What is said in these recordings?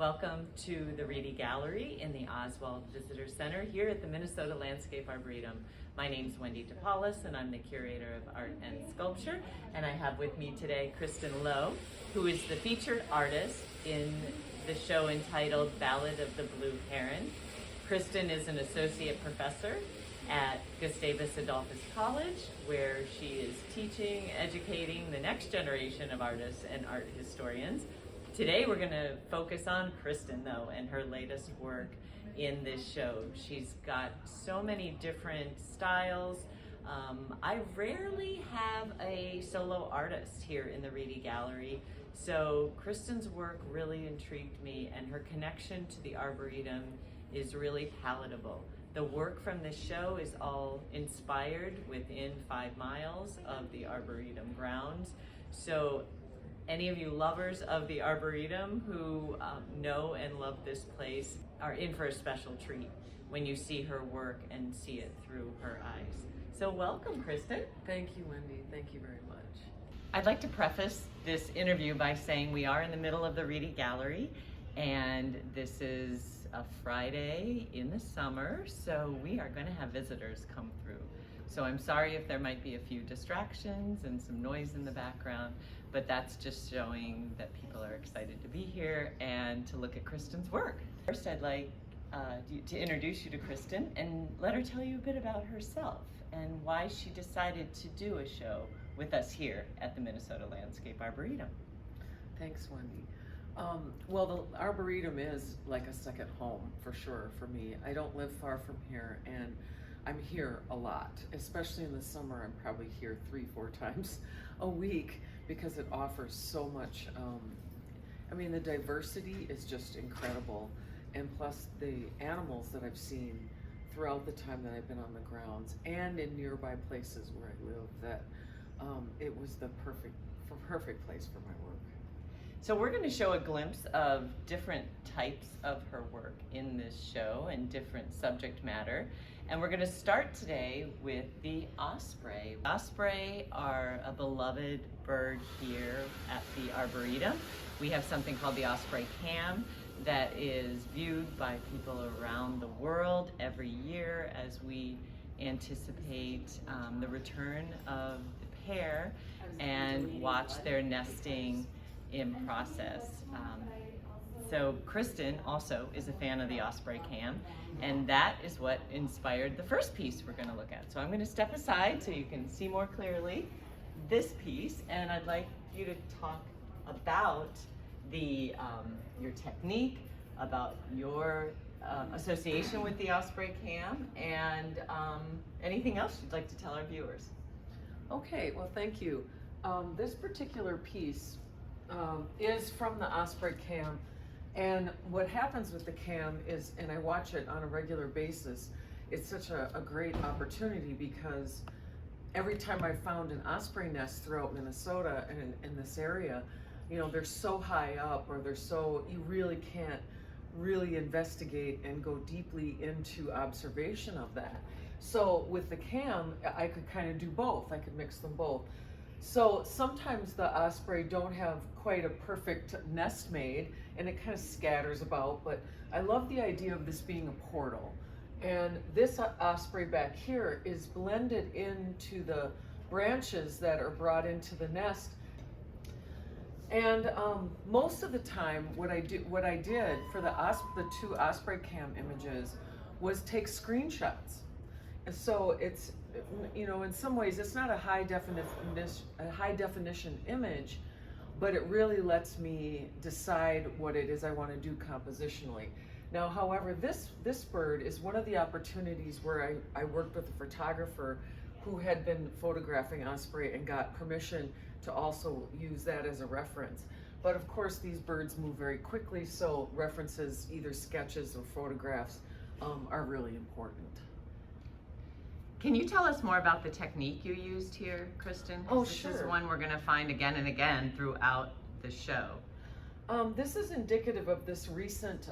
Welcome to the Reedy Gallery in the Oswald Visitor Center here at the Minnesota Landscape Arboretum. My name is Wendy DePaulis and I'm the Curator of Art and Sculpture, and I have with me today Kristen Lowe, who is the featured artist in the show entitled Ballad of the Blue Heron. Kristen is an associate professor at Gustavus Adolphus College, where she is teaching, educating the next generation of artists and art historians. Today we're going to focus on Kristen, though, and her latest work in this show. She's got so many different styles. I rarely have a solo artist here in the Reedy Gallery, so Kristen's work really intrigued me, and her connection to the Arboretum is really palatable. The work from this show is all inspired within 5 miles of the Arboretum grounds. So any of you lovers of the Arboretum who know and love this place are in for a special treat when you see her work and see it through her eyes. So welcome, Kristen. Thank you, Wendy. Thank you very much. I'd like to preface this interview by saying we are in the middle of the Reedy Gallery, and this is a Friday in the summer, so we are going to have visitors come through. So I'm sorry if there might be a few distractions and some noise in the background, but that's just showing that people are excited to be here and to look at Kristen's work. First, I'd like to introduce you to Kristen and let her tell you a bit about herself and why she decided to do a show with us here at the Minnesota Landscape Arboretum. Thanks, Wendy. Well, the Arboretum is like a second home for sure for me. I don't live far from here, and I'm here a lot, especially in the summer. I'm probably here 3-4 times a week because it offers so much. I mean, the diversity is just incredible, and plus the animals that I've seen throughout the time that I've been on the grounds and in nearby places where I live, that it was the perfect place for my work. So we're going to show a glimpse of different types of her work in this show and different subject matter. And we're going to start today with the osprey. Osprey are a beloved bird here at the Arboretum. We have something called the osprey cam that is viewed by people around the world every year as we anticipate the return of the pair and watch their nesting in process. So Kristen also is a fan of the osprey cam, and that is what inspired the first piece we're going to look at. So I'm going to step aside so you can see more clearly this piece, and I'd like you to talk about the your technique, about your association with the osprey cam, and anything else you'd like to tell our viewers. Okay, well, thank you. This particular piece is from the osprey cam, and what happens with the cam is, and I watch it on a regular basis, it's such a great opportunity because every time I found an osprey nest throughout Minnesota and in this area, you know, they're so high up, or you really can't really investigate and go deeply into observation of that. So with the cam, I could kind of do both. I could mix them both. So sometimes the osprey don't have quite a perfect nest made, and it kind of scatters about, but I love the idea of this being a portal. And this osprey back here is blended into the branches that are brought into the nest. And most of the time, what I did for the 2 osprey cam images was take screenshots. And so it's, you know, in some ways it's not a high definition image, but it really lets me decide what it is I want to do compositionally. Now, however, this bird is one of the opportunities where I worked with a photographer who had been photographing osprey and got permission to also use that as a reference. But of course, these birds move very quickly, so references, either sketches or photographs, are really important. Can you tell us more about the technique you used here, Kristen? Oh, this sure. This is one we're going to find again and again throughout the show. This is indicative of this recent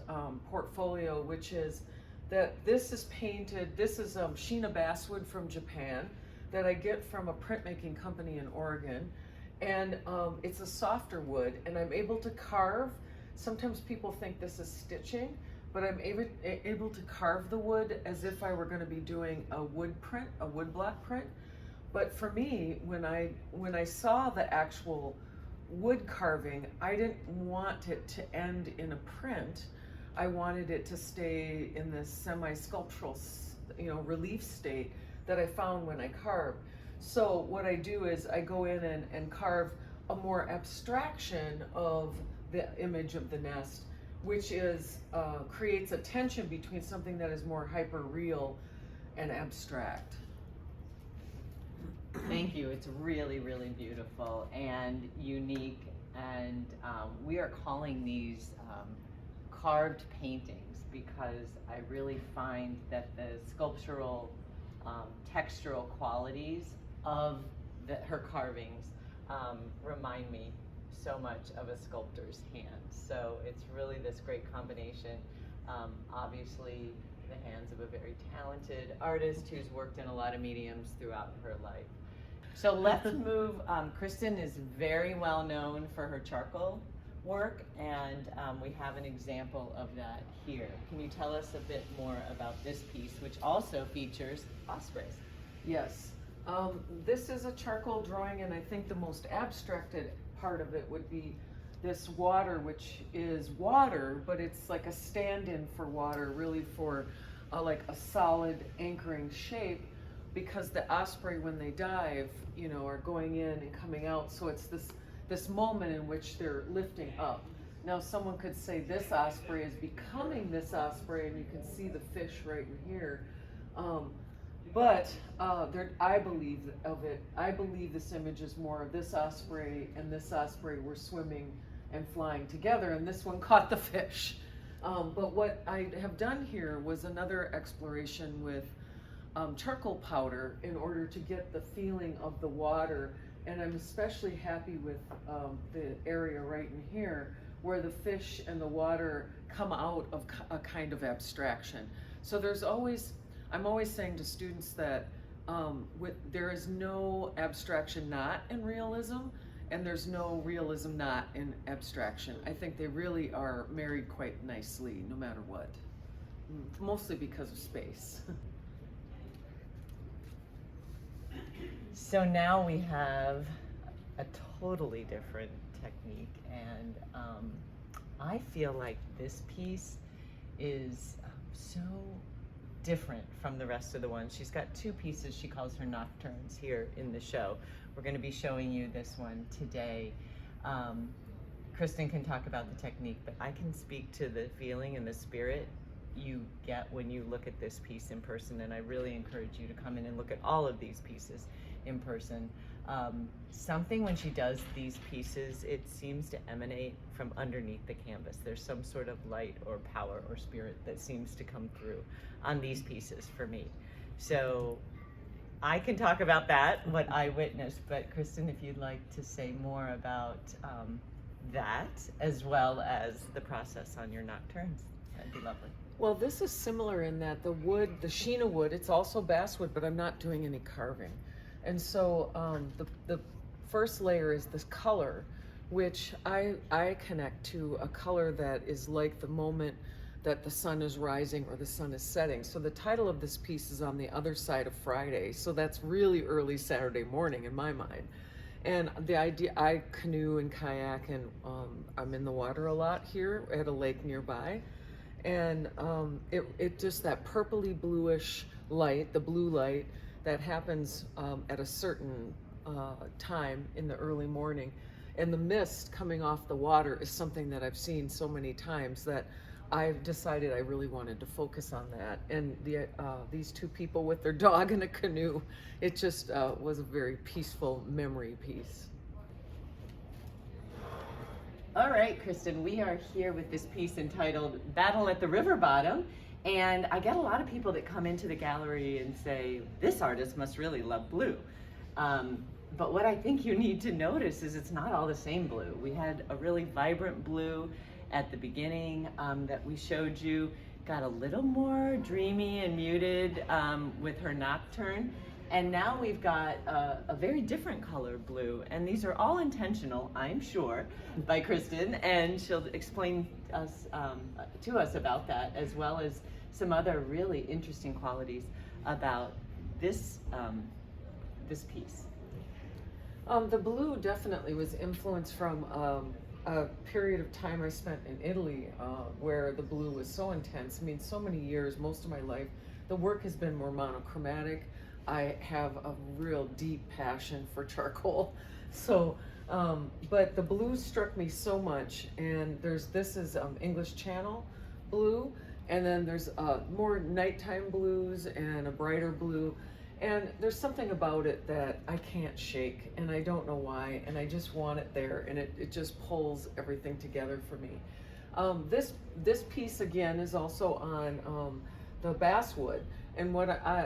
portfolio, which is that this is painted. This is Sheena basswood from Japan that I get from a printmaking company in Oregon. And it's a softer wood, and I'm able to carve sometimes people think this is stitching, but I'm able to carve the wood as if I were going to be doing a wood print, a woodblock print. But for me, when I saw the actual wood carving, I didn't want it to end in a print. I wanted it to stay in this semi-sculptural, relief state that I found when I carved. So what I do is I go in and carve a more abstraction of the image of the nest, which is creates a tension between something that is more hyper real and abstract. Thank you. It's really, really beautiful and unique, and we are calling these carved paintings because I really find that the sculptural, textural qualities of her carvings remind me so much of a sculptor's hand. So it's really this great combination. Obviously, the hands of a very talented artist who's worked in a lot of mediums throughout her life. So let's move. Kristen is very well known for her charcoal work, and we have an example of that here. Can you tell us a bit more about this piece, which also features ospreys? Yes. This is a charcoal drawing, and I think the most abstracted part of it would be this water, which is water, but it's like a stand-in for water, really for like a solid anchoring shape, because the osprey, when they dive, are going in and coming out. So it's this moment in which they're lifting up. Now, someone could say this osprey is becoming this osprey, and you can see the fish right in here. But I believe this image is more of this osprey and this osprey were swimming and flying together, and this one caught the fish. But what I have done here was another exploration with charcoal powder in order to get the feeling of the water, and I'm especially happy with the area right in here where the fish and the water come out of a kind of abstraction. So I'm always saying to students that there is no abstraction not in realism, and there's no realism not in abstraction. I think they really are married quite nicely, no matter what. Mostly because of space. So now we have a totally different technique, and I feel like this piece is so different from the rest of the ones. She's got two pieces she calls her nocturnes here in the show. We're going to be showing you this one today. Kristen can talk about the technique, but I can speak to the feeling and the spirit you get when you look at this piece in person, and I really encourage you to come in and look at all of these pieces in person. Something when she does these pieces, it seems to emanate from underneath the canvas. There's some sort of light or power or spirit that seems to come through on these pieces for me. So I can talk about that, what I witnessed, but Kristen, if you'd like to say more about that, as well as the process on your nocturnes, that'd be lovely. Well, this is similar in that the wood, the Sheena wood, it's also basswood, but I'm not doing any carving. And so the first layer is this color, which I connect to a color that is like the moment that the sun is rising or the sun is setting. So the title of this piece is On the Other Side of Friday. So that's really early Saturday morning in my mind. And the idea, I canoe and kayak, and I'm in the water a lot here at a lake nearby. And it just that purpley bluish light, the blue light that happens at a certain time in the early morning. And the mist coming off the water is something that I've seen so many times that I've decided I really wanted to focus on that. And these two people with their dog in a canoe, it just was a very peaceful memory piece. All right, Kristen, we are here with this piece entitled Battle at the River Bottom. And I get a lot of people that come into the gallery and say, this artist must really love blue. But what I think you need to notice is it's not all the same blue. We had a really vibrant blue at the beginning that we showed you, got a little more dreamy and muted with her nocturne. And now we've got a very different color blue, and these are all intentional, I'm sure, by Kristen, and she'll explain to us about that, as well as some other really interesting qualities about this piece. The blue definitely was influenced from a period of time I spent in Italy where the blue was so intense. I mean, so many years, most of my life, the work has been more monochromatic. I have a real deep passion for charcoal. So, but the blue struck me so much, and this is English Channel blue, and then there's more nighttime blues and a brighter blue. And there's something about it that I can't shake, and I don't know why, and I just want it there, and it just pulls everything together for me. This piece again is also on the basswood, and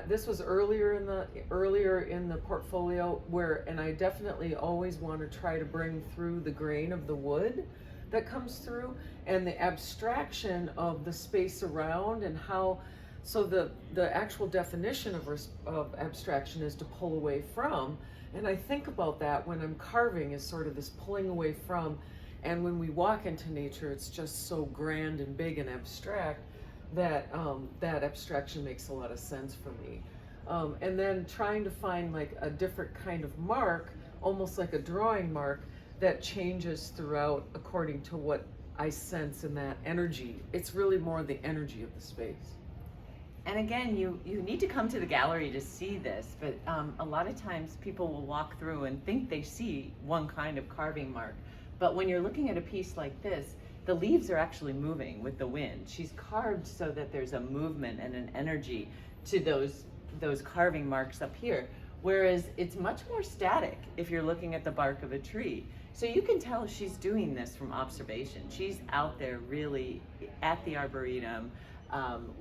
this was earlier in the portfolio and I definitely always want to try to bring through the grain of the wood that comes through and the abstraction of the space around and how. So the actual definition of abstraction is to pull away from, and I think about that when I'm carving as sort of this pulling away from, and when we walk into nature, it's just so grand and big and abstract that that abstraction makes a lot of sense for me. And then trying to find like a different kind of mark, almost like a drawing mark, that changes throughout according to what I sense in that energy. It's really more the energy of the space. And again, you need to come to the gallery to see this, but a lot of times people will walk through and think they see one kind of carving mark. But when you're looking at a piece like this, the leaves are actually moving with the wind. She's carved so that there's a movement and an energy to those carving marks up here. Whereas it's much more static if you're looking at the bark of a tree. So you can tell she's doing this from observation. She's out there really at the Arboretum,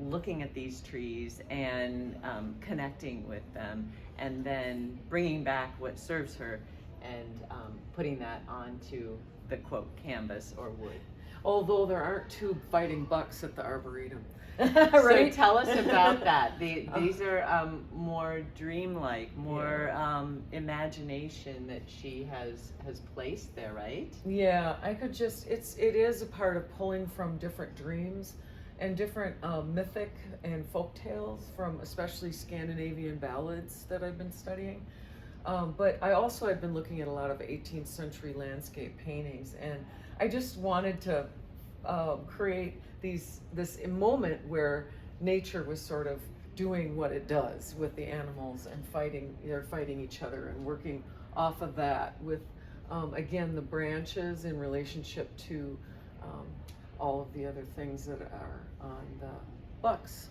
looking at these trees and connecting with them, and then bringing back what serves her and putting that onto the quote canvas or wood. Although there aren't two fighting bucks at the Arboretum. Right? So tell us about that. These are more dreamlike, more imagination that she has placed there, right? Yeah, I could just, it is a part of pulling from different dreams and different mythic and folk tales from especially Scandinavian ballads that I've been studying. But I also have been looking at a lot of 18th century landscape paintings, and I just wanted to create this moment where nature was sort of doing what it does with the animals and they're fighting each other and working off of that with, again, the branches in relationship to all of the other things that are on the bucks.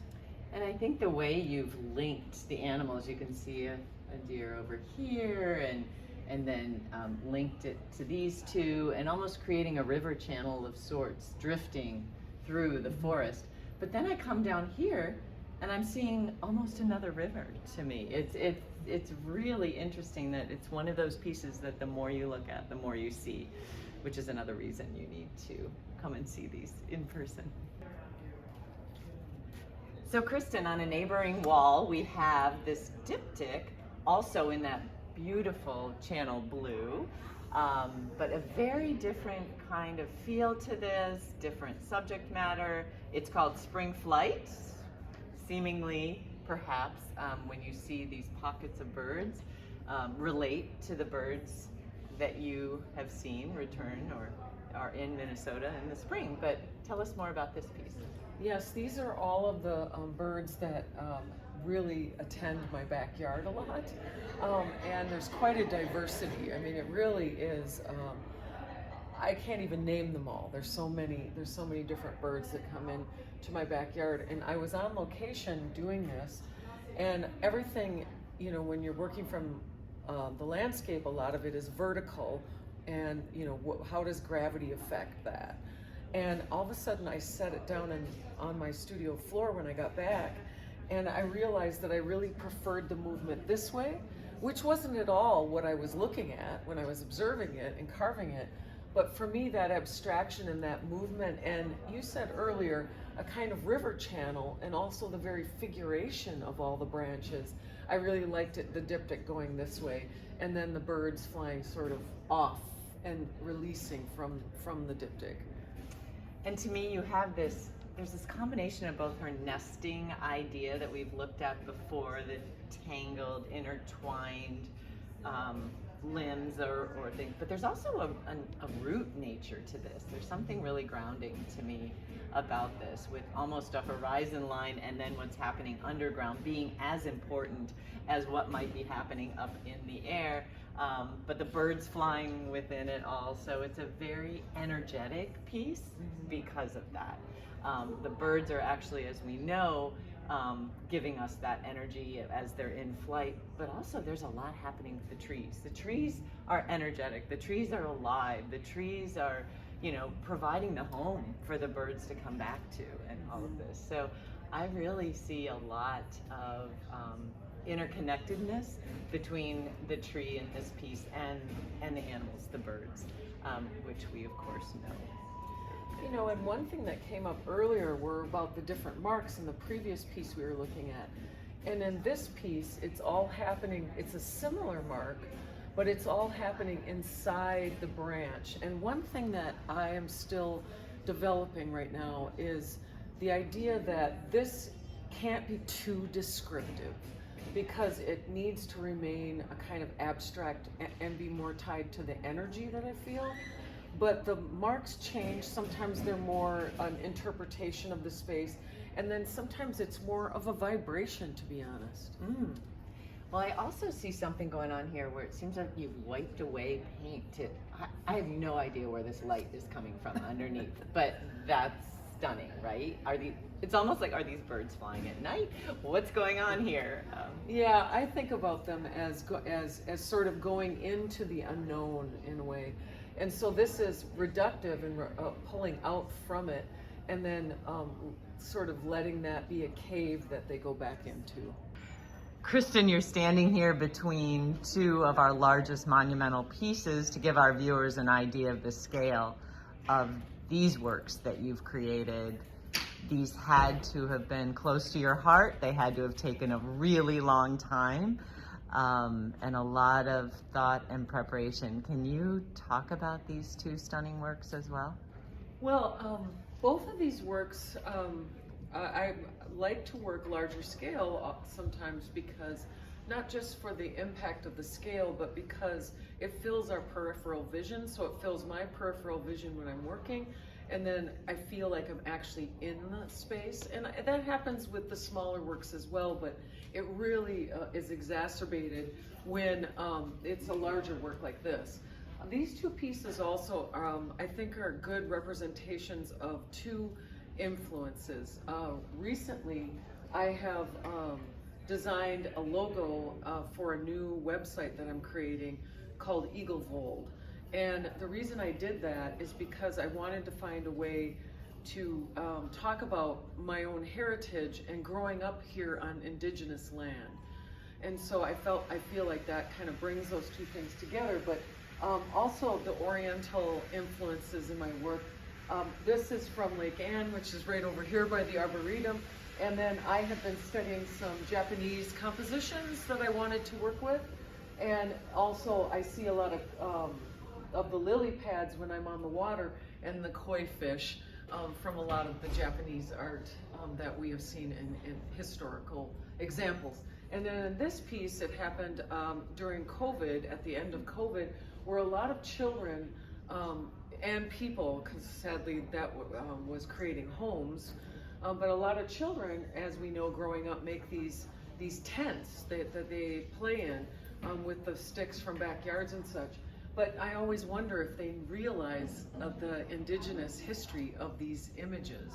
And I think the way you've linked the animals, you can see a deer over here, and then linked it to these two, and almost creating a river channel of sorts drifting through the forest. But then I come down here and I'm seeing almost another river to me. It's really interesting that it's one of those pieces that the more you look at, the more you see, which is another reason you need to come and see these in person. So Kristen, on a neighboring wall, we have this diptych, also in that beautiful channel blue, but a very different kind of feel to this, different subject matter. It's called Spring Flight, seemingly, perhaps, when you see these pockets of birds, relate to the birds that you have seen return or are in Minnesota in the spring. But tell us more about this piece. Yes, these are all of the birds that really attend my backyard a lot, and there's quite a diversity. I mean, it really is. I can't even name them all. There's so many different birds that come in to my backyard, and I was on location doing this, and everything, you know, when you're working from the landscape, a lot of it is vertical, and you know, how does gravity affect that? And all of a sudden I set it down on my studio floor when I got back, and I realized that I really preferred the movement this way, which wasn't at all what I was looking at when I was observing it and carving it, But for me, that abstraction and that movement, and you said earlier, a kind of river channel, and also the very figuration of all the branches. I really liked it, the diptych going this way, and then the birds flying sort of off and releasing from the diptych. And to me, you have this, there's this combination of both her nesting idea that we've looked at before, the tangled, intertwined limbs or things, but there's also a root nature to this. There's something really grounding to me about this, with almost a horizon line and then what's happening underground being as important as what might be happening up in the air, but the birds flying within it all. So it's a very energetic piece because of that. The birds are actually, as we know, giving us that energy as they're in flight, but also there's a lot happening with the trees. The trees are energetic, the trees are alive, the trees are, you know, providing the home for the birds to come back to and all of this. So I really see a lot of interconnectedness between the tree in this piece and the animals, the birds, which we of course know. You know, and one thing that came up earlier were about the different marks in the previous piece we were looking at. And in this piece, it's all happening, it's a similar mark, but it's all happening inside the branch. And one thing that I am still developing right now is the idea that this can't be too descriptive, because it needs to remain a kind of abstract and be more tied to the energy that I feel. But the marks change. Sometimes they're more an interpretation of the space, and then sometimes it's more of a vibration, to be honest. Well, I also see something going on here where it seems like you've wiped away paint. I have no idea where this light is coming from underneath, but that's stunning, right? It's almost like, are these birds flying at night? What's going on here? Yeah, I think about them as sort of going into the unknown in a way. And so this is reductive and pulling out from it, and then sort of letting that be a cave that they go back into. Kristen, you're standing here between two of our largest monumental pieces to give our viewers an idea of the scale of these works that you've created. These had to have been close to your heart. They had to have taken a really long time. And a lot of thought and preparation. Can you talk about these two stunning works as well? Well, both of these works, I like to work larger scale sometimes, because not just for the impact of the scale, but because it fills our peripheral vision. So it fills my peripheral vision when I'm working, and then I feel like I'm actually in the space. And that happens with the smaller works as well, but it really is exacerbated when it's a larger work like this. These two pieces also, I think, are good representations of two influences. Recently, I have designed a logo for a new website that I'm creating called Eaglevold. And the reason I did that is because I wanted to find a way to talk about my own heritage and growing up here on indigenous land. And so I feel like that kind of brings those two things together, but also the Oriental influences in my work. This is from Lake Anne, which is right over here by the Arboretum. And then I have been studying some Japanese compositions that I wanted to work with. And also I see a lot of the lily pads when I'm on the water, and the koi fish from a lot of the Japanese art that we have seen in historical examples. And then in this piece, it happened during COVID, at the end of COVID, where a lot of children and people, because sadly that was creating homes, but a lot of children, as we know growing up, make these tents that they play in with the sticks from backyards and such. But I always wonder if they realize of the indigenous history of these images.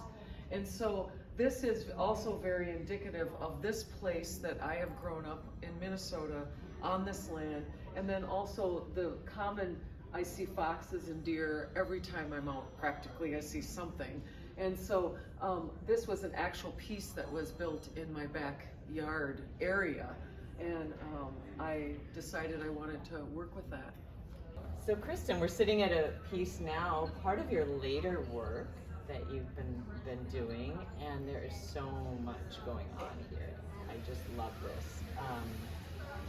And so this is also very indicative of this place that I have grown up in Minnesota, on this land. And then also the common, I see foxes and deer every time I'm out, practically I see something. And so this was an actual piece that was built in my backyard area. And I decided I wanted to work with that. So Kristen, we're sitting at a piece now, part of your later work that you've been doing, and there is so much going on here. I just love this.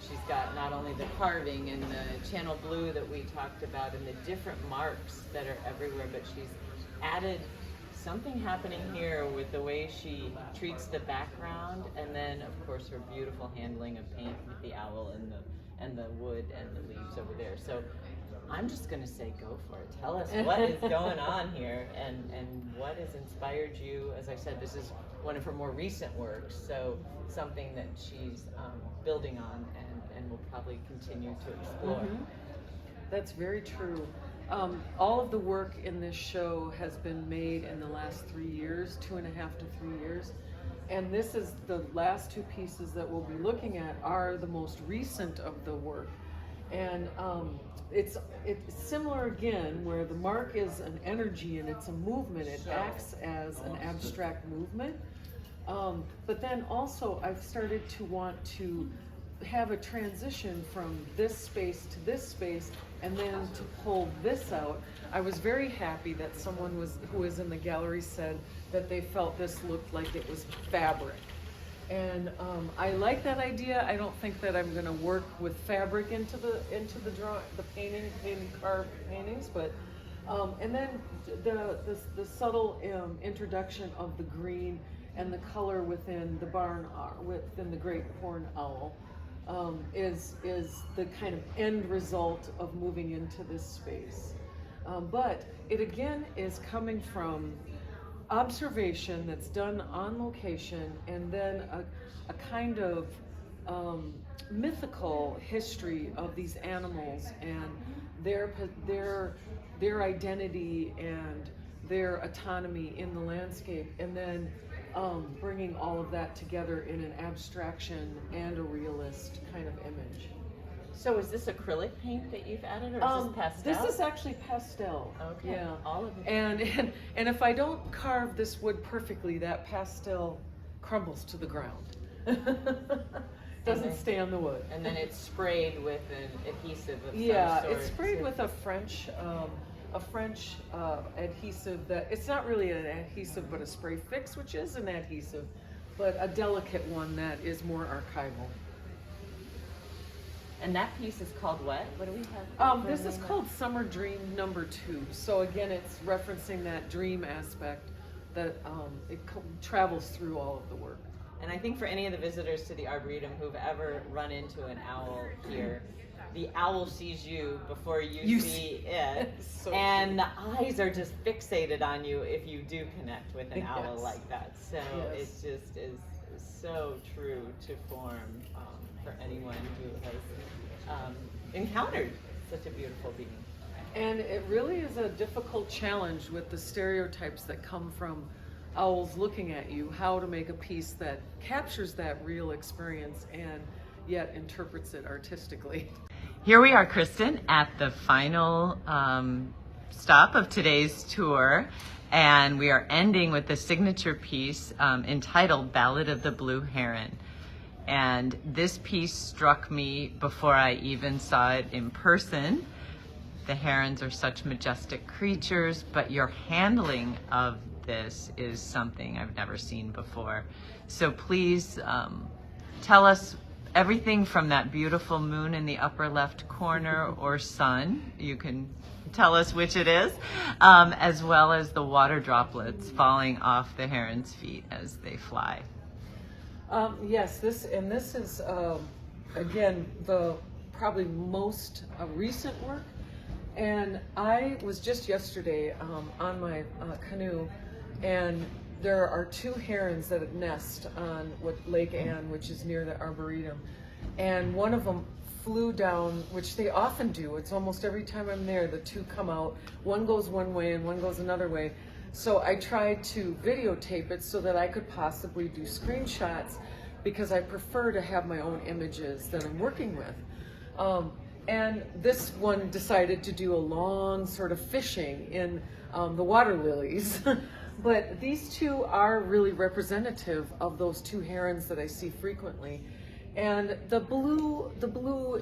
She's got not only the carving and the channel blue that we talked about and the different marks that are everywhere, but she's added something happening here with the way she treats the background, and then of course her beautiful handling of paint with the owl and the wood and the leaves over there. So I'm just going to say go for it. Tell us what is going on here and what has inspired you. As I said, this is one of her more recent works, so something that she's building on and will probably continue to explore. Mm-hmm. That's very true. All of the work in this show has been made in the last 3 years, 2.5 to 3 years. And this is the last two pieces that we'll be looking at are the most recent of the work. And it's similar again, where the mark is an energy and it's a movement. It acts as an abstract movement. But then also I've started to want to have a transition from this space to this space and then to pull this out. I was very happy that someone who was in the gallery said that they felt this looked like it was fabric. And I like that idea. I don't think that I'm going to work with fabric into the carved paintings, but and then the subtle introduction of the green and the color within the within the great horned owl is the kind of end result of moving into this space. But it again is coming from observation that's done on location, and then a kind of mythical history of these animals and their identity and their autonomy in the landscape, and then bringing all of that together in an abstraction and a realist kind of image. So is this acrylic paint that you've added, or is this pastel? This is actually pastel. Okay. Yeah. All of it. And if I don't carve this wood perfectly, that pastel crumbles to the ground. Doesn't stay on the wood. And then it's sprayed with an adhesive of some Yeah, sort. it's sprayed with a French adhesive that, it's not really an adhesive but a spray fix, which is an adhesive, but a delicate one that is more archival. And that piece is called what? What do we have? This is called Summer Dream number 2. So again, it's referencing that dream aspect that travels through all of the work. And I think for any of the visitors to the Arboretum who've ever run into an owl here, the owl sees you before you see it. So and the eyes are just fixated on you if you do connect with an owl Yes. like that. So it just is so true to form for anyone who has encountered such a beautiful being. And it really is a difficult challenge with the stereotypes that come from owls looking at you, how to make a piece that captures that real experience and yet interprets it artistically. Here we are, Kristen, at the final stop of today's tour, and we are ending with the signature piece entitled Ballad of the Blue Heron. And this piece struck me before I even saw it in person. The herons are such majestic creatures, but your handling of this is something I've never seen before. So please tell us everything from that beautiful moon in the upper left corner, or sun, you can tell us which it is, as well as the water droplets falling off the heron's feet as they fly. Yes, this is again the probably most recent work, and I was just yesterday on my canoe, and there are 2 herons that nest on Lake Anne, which is near the Arboretum, and one of them flew down, which they often do. It's almost every time I'm there, the 2 come out. One goes one way and one goes another way. So I tried to videotape it so that I could possibly do screenshots, because I prefer to have my own images that I'm working with. And this one decided to do a long sort of fishing in the water lilies. But these 2 are really representative of those 2 herons that I see frequently. And the blue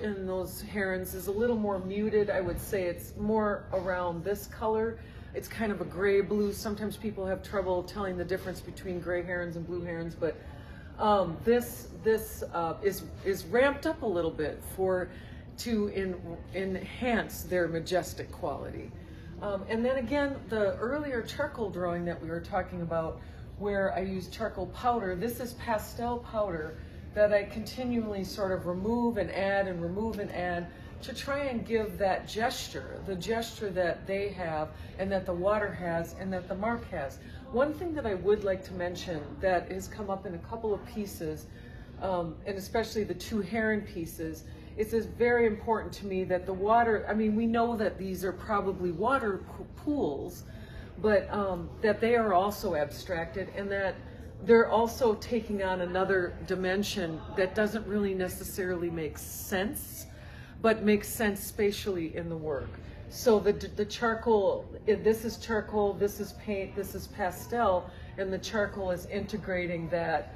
in those herons is a little more muted. I would say it's more around this color. It's kind of a gray blue. Sometimes people have trouble telling the difference between gray herons and blue herons, but this is ramped up a little bit to enhance their majestic quality. And then again, the earlier charcoal drawing that we were talking about, where I used charcoal powder, this is pastel powder that I continually sort of remove and add and remove and add to try and give that gesture, the gesture that they have and that the water has and that the mark has. One thing that I would like to mention that has come up in a couple of pieces, and especially the two heron pieces, it's very important to me that the water, I mean, we know that these are probably water pools, but that they are also abstracted and that they're also taking on another dimension that doesn't really necessarily make sense, but makes sense spatially in the work. So the charcoal, this is charcoal, this is paint, this is pastel, and the charcoal is integrating that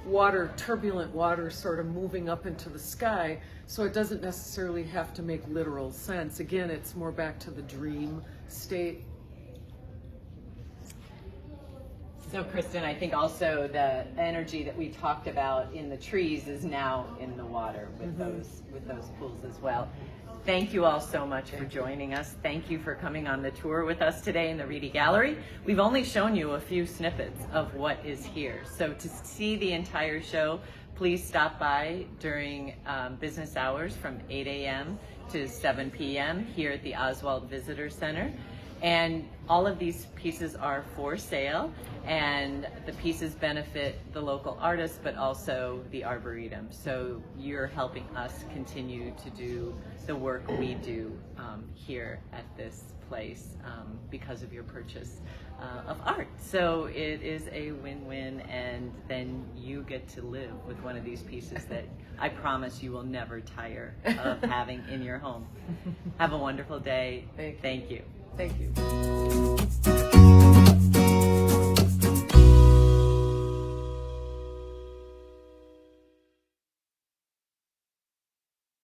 water, turbulent water sort of moving up into the sky, so it doesn't necessarily have to make literal sense. Again, it's more back to the dream state. So Kristen, I think also the energy that we talked about in the trees is now in the water with those pools as well. Thank you all so much for joining us. Thank you for coming on the tour with us today in the Reedy Gallery. We've only shown you a few snippets of what is here. So to see the entire show, please stop by during business hours from 8 a.m. to 7 p.m. here at the Oswald Visitor Center. And all of these pieces are for sale, and the pieces benefit the local artists, but also the Arboretum. So you're helping us continue to do the work we do here at this place because of your purchase of art. So it is a win-win, and then you get to live with one of these pieces that I promise you will never tire of having in your home. Have a wonderful day. Thank you. Thank you. Thank you.